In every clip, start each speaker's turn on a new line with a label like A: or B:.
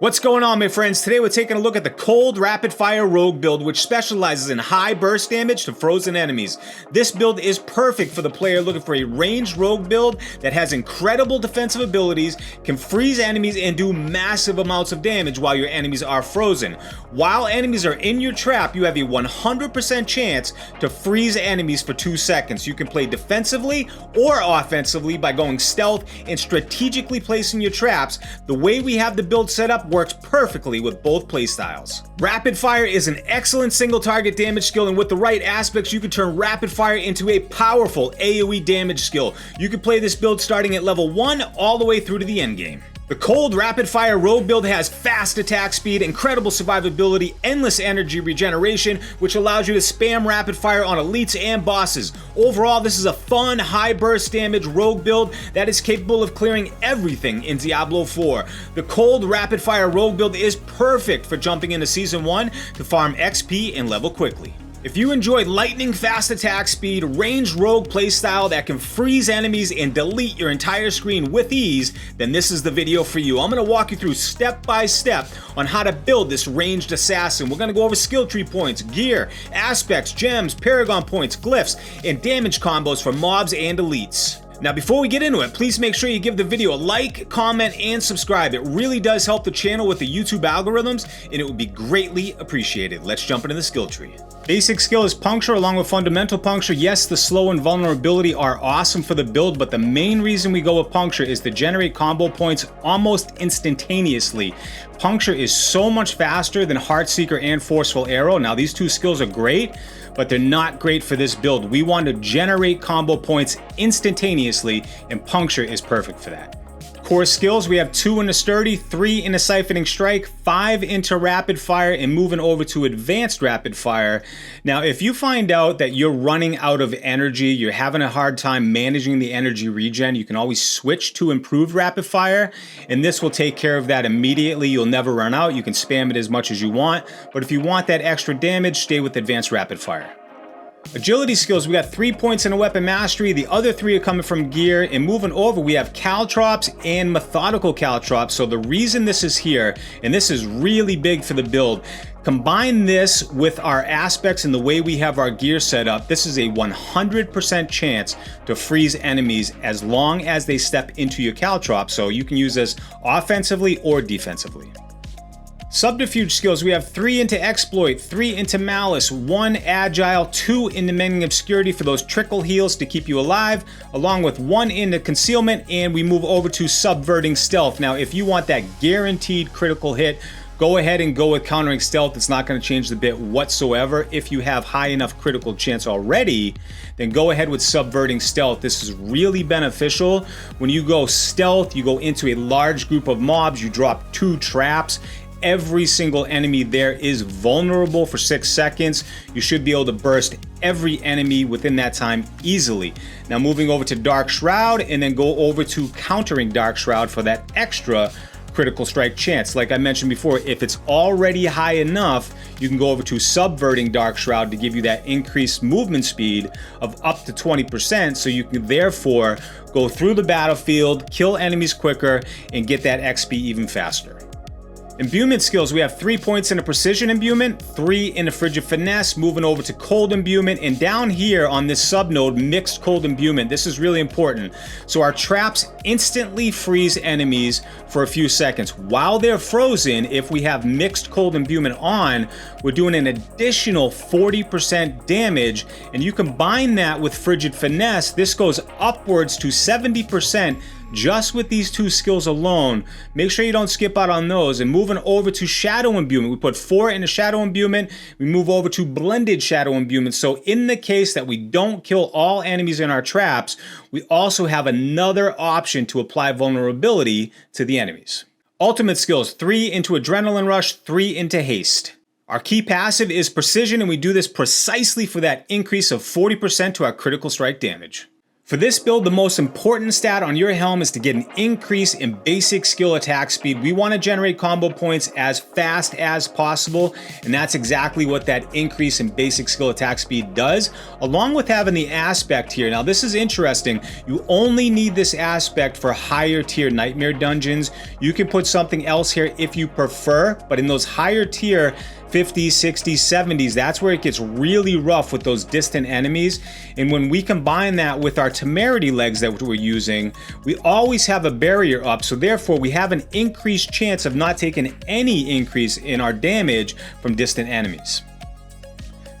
A: What's going on, my friends? Today we're taking a look at the Cold Rapid Fire Rogue build, which specializes in high burst damage to frozen enemies. This build is perfect for the player looking for a ranged rogue build that has incredible defensive abilities, can freeze enemies and do massive amounts of damage while your enemies are frozen. While enemies are in your trap, you have a 100% chance to freeze enemies for 2 seconds. You can play defensively or offensively by going stealth and strategically placing your traps. The way we have the build set up works perfectly with both playstyles. Rapid Fire is an excellent single target damage skill, and with the right aspects you can turn Rapid Fire into a powerful AoE damage skill. You can play this build starting at level 1 all the way through to the end game. The Cold Rapid Fire Rogue build has fast attack speed, incredible survivability, endless energy regeneration, which allows you to spam rapid fire on elites and bosses. Overall, this is a fun, high burst damage rogue build that is capable of clearing everything in Diablo 4. The Cold Rapid Fire Rogue build is perfect for jumping into Season 1 to farm XP and level quickly. If you enjoy lightning fast attack speed, ranged rogue playstyle that can freeze enemies and delete your entire screen with ease, then this is the video for you. I'm going to walk you through step by step on how to build this ranged assassin. We're going to go over skill tree points, gear, aspects, gems, paragon points, glyphs, and damage combos for mobs and elites. Now, before we get into it, please make sure you give the video a like, comment, and subscribe. It really does help the channel with the YouTube algorithms, and it would be greatly appreciated. Let's jump into the skill tree. Basic skill is puncture along with fundamental puncture. Yes, the slow and vulnerability are awesome for the build, but the main reason we go with puncture is to generate combo points almost instantaneously. Puncture is so much faster than Heartseeker and Forceful Arrow. Now, these two skills are great, but they're not great for this build. We want to generate combo points instantaneously, and puncture is perfect for that. Core skills, we have 2 into sturdy, 3 into siphoning strike, 5 into rapid fire, and moving over to advanced rapid fire. Now, if you find out that you're running out of energy, you're having a hard time managing the energy regen, you can always switch to improved rapid fire, and this will take care of that immediately. You'll never run out. You can spam it as much as you want, but if you want that extra damage, stay with advanced rapid fire. Agility skills, we got 3 points in a weapon mastery. The other 3 are coming from gear, and moving over we have caltrops and methodical caltrops. So the reason this is here, and this is really big for the build, combine this with our aspects and the way we have our gear set up, this is a 100% chance to freeze enemies as long as they step into your caltrop. So you can use this offensively or defensively. Subterfuge skills, we have 3 into exploit, 3 into malice, 1 agile, 2 into mending obscurity for those trickle heals to keep you alive, along with 1 into concealment, and we move over to subverting stealth. Now, if you want that guaranteed critical hit, go ahead and go with countering stealth. It's not going to change the bit whatsoever. If you have high enough critical chance already, then go ahead with subverting stealth. This is really beneficial. When you go stealth, you go into a large group of mobs, you drop 2 traps. Every single enemy there is vulnerable for 6 seconds. You should be able to burst every enemy within that time easily. Now, moving over to Dark Shroud, and then go over to countering Dark Shroud for that extra critical strike chance. Like I mentioned before, if it's already high enough, you can go over to subverting Dark Shroud to give you that increased movement speed of up to 20%, so you can therefore go through the battlefield, kill enemies quicker, and get that XP even faster. Imbuement skills, we have 3 points in a precision imbuement, 3 in a frigid finesse, moving over to cold imbuement, and down here on this subnode, mixed cold imbuement. This is really important. So our traps instantly freeze enemies for a few seconds. While they're frozen, if we have mixed cold imbuement on, we're doing an additional 40% damage, and you combine that with frigid finesse, this goes upwards to 70%. Just with these 2 skills alone. Make sure you don't skip out on those. And moving over to shadow imbuement, we put 4 into shadow imbuement. We move over to blended shadow imbuement. So in the case that we don't kill all enemies in our traps, we also have another option to apply vulnerability to the enemies. Ultimate skills, 3 into adrenaline rush, 3 into haste. Our key passive is precision, and we do this precisely for that increase of 40% to our critical strike damage. For this build, the most important stat on your helm is to get an increase in basic skill attack speed. We want to generate combo points as fast as possible, and that's exactly what that increase in basic skill attack speed does, along with having the aspect here. Now, this is interesting. You only need this aspect for higher tier nightmare dungeons. You can put something else here if you prefer, but in those higher tier 50s, 60s, 70s, that's where it gets really rough with those distant enemies. And when we combine that with our temerity legs that we're using, we always have a barrier up, so therefore we have an increased chance of not taking any increase in our damage from distant enemies.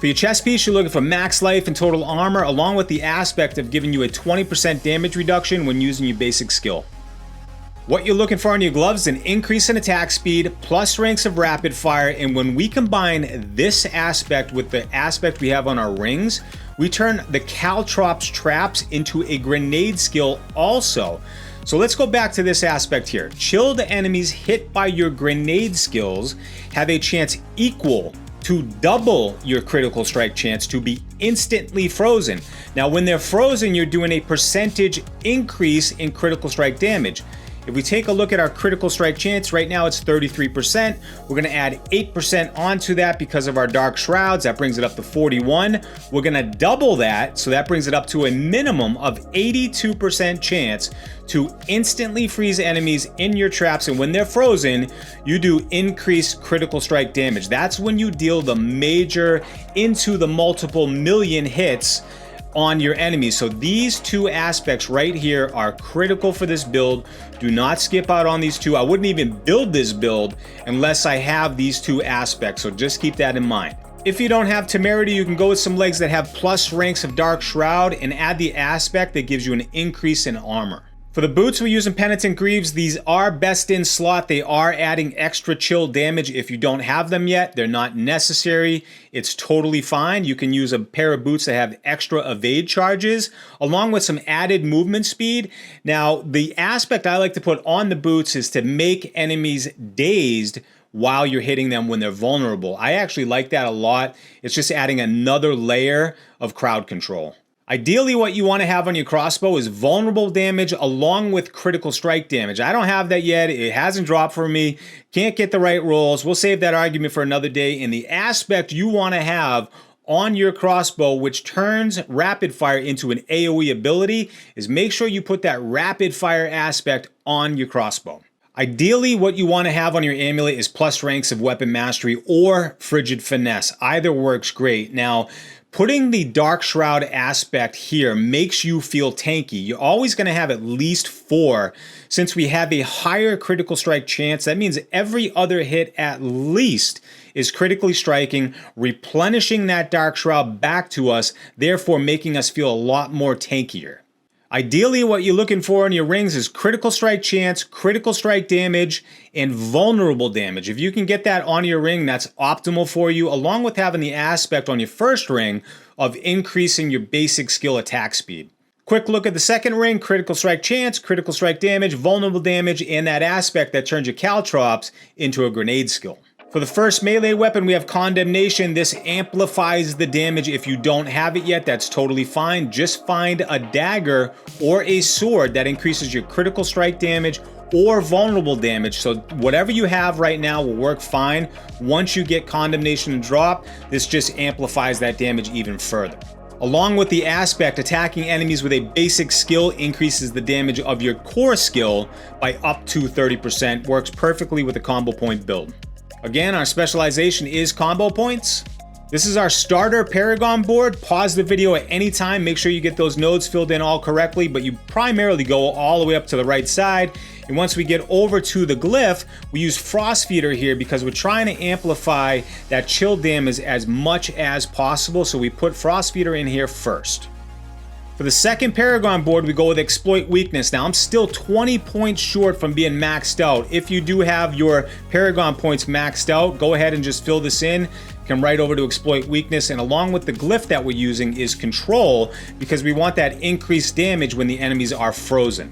A: For your chest piece, you're looking for max life and total armor, along with the aspect of giving you a 20% damage reduction when using your basic skill. What you're looking for on your gloves is an increase in attack speed, plus ranks of rapid fire, and when we combine this aspect with the aspect we have on our rings, we turn the caltrops traps into a grenade skill also. So let's go back to this aspect here. Chilled enemies hit by your grenade skills have a chance equal to double your critical strike chance to be instantly frozen. Now, when they're frozen, you're doing a percentage increase in critical strike damage. If we take a look at our critical strike chance, right now it's 33%. We're gonna add 8% onto that because of our dark shrouds. That brings it up to 41. We're gonna double that, so that brings it up to a minimum of 82% chance to instantly freeze enemies in your traps. And when they're frozen, you do increased critical strike damage. That's when you deal the major into the multiple million hits on your enemies. So these two aspects right here are critical for this build. Do not skip out on these two. I wouldn't even build this build unless I have these two aspects, so just keep that in mind. If you don't have temerity, you can go with some legs that have plus ranks of dark shroud and add the aspect that gives you an increase in armor. For the boots, we're using penitent greaves. These are best in slot. They are adding extra chill damage. If you don't have them yet, they're not necessary. It's totally fine. You can use a pair of boots that have extra evade charges, along with some added movement speed. Now, the aspect I like to put on the boots is to make enemies dazed while you're hitting them when they're vulnerable. I actually like that a lot. It's just adding another layer of crowd control. Ideally, what you want to have on your crossbow is vulnerable damage along with critical strike damage. I don't have that yet. It hasn't dropped for me. Can't get the right rolls. We'll save that argument for another day. And the aspect you want to have on your crossbow, which turns rapid fire into an AoE ability, is make sure you put that rapid fire aspect on your crossbow. Ideally, what you want to have on your amulet is plus ranks of weapon mastery or frigid finesse. Either works great. Now, putting the dark shroud aspect here makes you feel tanky. You're always going to have at least 4. Since we have a higher critical strike chance, that means every other hit at least is critically striking, replenishing that dark shroud back to us, therefore making us feel a lot more tankier. Ideally, what you're looking for in your rings is critical strike chance, critical strike damage, and vulnerable damage. If you can get that on your ring, that's optimal for you, along with having the aspect on your first ring of increasing your basic skill attack speed. Quick look at the second ring: critical strike chance, critical strike damage, vulnerable damage, and that aspect that turns your caltrops into a grenade skill. For the first melee weapon, we have Condemnation. This amplifies the damage. If you don't have it yet, that's totally fine. Just find a dagger or a sword that increases your critical strike damage or vulnerable damage. So whatever you have right now will work fine. Once you get Condemnation to drop, this just amplifies that damage even further. Along with the aspect, attacking enemies with a basic skill increases the damage of your core skill by up to 30%. Works perfectly with a combo point build. Again, our specialization is combo points. This is our starter Paragon board. Pause the video at any time. Make sure you get those nodes filled in all correctly, but you primarily go all the way up to the right side. And once we get over to the glyph, we use Frost Feeder here because we're trying to amplify that chill damage as much as possible. So we put Frost Feeder in here first. For the second Paragon board, we go with Exploit Weakness. Now, I'm still 20 points short from being maxed out. If you do have your Paragon points maxed out, go ahead and just fill this in. Come right over to Exploit Weakness, and along with the glyph that we're using is Control, because we want that increased damage when the enemies are frozen.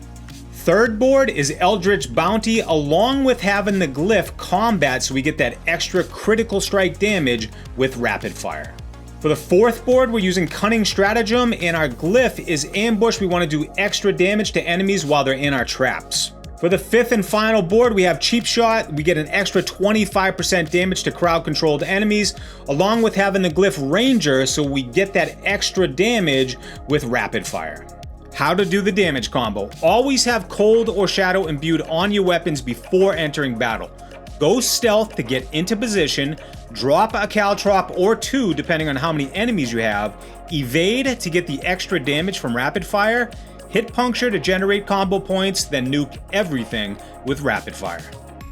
A: Third board is Eldritch Bounty, along with having the glyph Combat, so we get that extra critical strike damage with rapid fire. For the 4th board, we're using Cunning Stratagem, and our glyph is Ambush. We want to do extra damage to enemies while they're in our traps. For the 5th and final board, we have Cheap Shot. We get an extra 25% damage to crowd-controlled enemies, along with having the glyph Ranger, so we get that extra damage with Rapid Fire. How to do the damage combo. Always have Cold or Shadow imbued on your weapons before entering battle. Go stealth to get into position, drop a caltrop or 2 depending on how many enemies you have, evade to get the extra damage from Rapid Fire, hit Puncture to generate combo points, then nuke everything with Rapid Fire.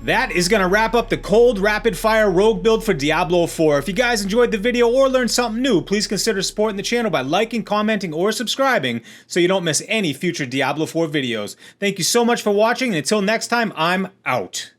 A: That is going to wrap up the Cold Rapid Fire Rogue build for Diablo 4. If you guys enjoyed the video or learned something new, please consider supporting the channel by liking, commenting, or subscribing so you don't miss any future Diablo 4 videos. Thank you so much for watching, and until next time, I'm out.